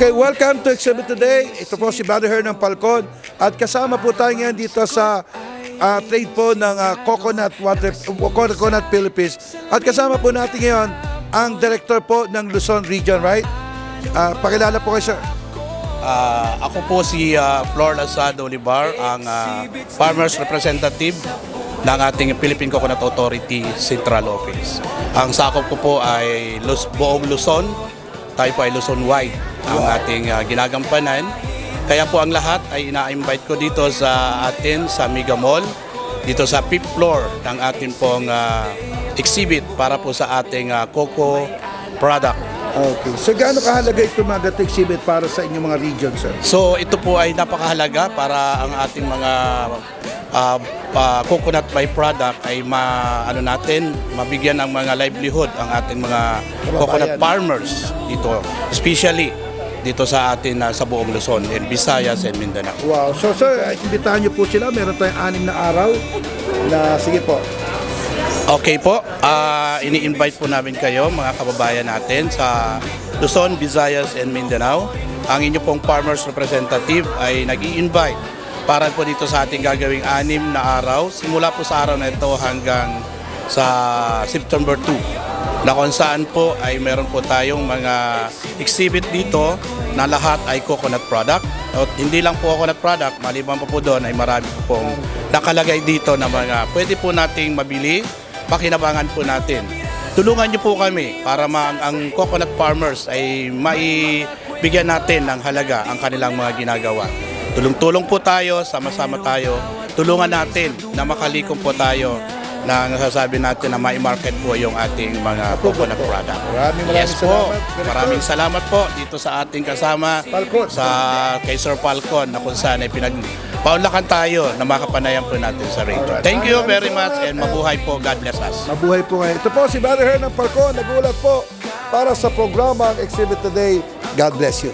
Okay, welcome to Exhibit Today. Ito po si Brother Her ng Falcon. At kasama po tayo ngayon dito sa trade po ng Coconut Philippines. At kasama po natin ngayon ang director po ng Luzon Region, right? Pakilala po kayo, sir. Ako po si Flor Lazado Olivar, ang Farmers Representative ng ating Philippine Coconut Authority Central Office. Ang sakop ko po ay buong Luzon, tayo po ay Luzon-wide ang ating ginagampanan. Kaya po ang lahat ay ina-invite ko dito sa atin sa Mega Mall, dito sa 5th floor ng ating pong exhibit para po sa ating coco product. Okay. So gaano kahalaga ito mga exhibit para sa inyong mga region, sir? So ito po ay napakahalaga para ang ating mga coconut byproduct ay mabigyan ng mga livelihood ang ating mga coconut farmers dito, especially dito sa atin sa buong Luzon, and Visayas and Mindanao. Wow. So sir, imbitahan niyo po sila. Meron tayong 6 na araw na sige po. Okay po, ini-invite po namin kayo mga kababayan natin sa Luzon, Visayas and Mindanao. Ang inyo pong farmers representative ay nag-i-invite para po dito sa ating gagawing 6 na araw. Simula po sa araw na ito hanggang sa September 2, na kung saan po ay meron po tayong mga exhibit dito na lahat ay coconut product. At hindi lang po coconut product, maliban pa po doon ay marami po pong nakalagay dito na mga pwede po nating mabili, pakinabangan po natin. Tulungan niyo po kami para ang coconut farmers ay maibigyan natin ng halaga ang kanilang mga ginagawa. Tulong-tulong po tayo, sama-sama tayo. Tulungan natin na makalikom po tayo na nasasabi natin na mai-market po yung ating mga coconut product. Maraming Po, salamat. maraming salamat po dito sa ating kasama Falcon. kay Sir Falcon, na kung saan ay paunlakan tayo na makapanayan po natin sa radio. Thank you very much and mabuhay po. God bless us. Mabuhay po ngayon. Ito po si Brother Her ng Falcon. Nagulat po para sa programang Exhibit Today. God bless you.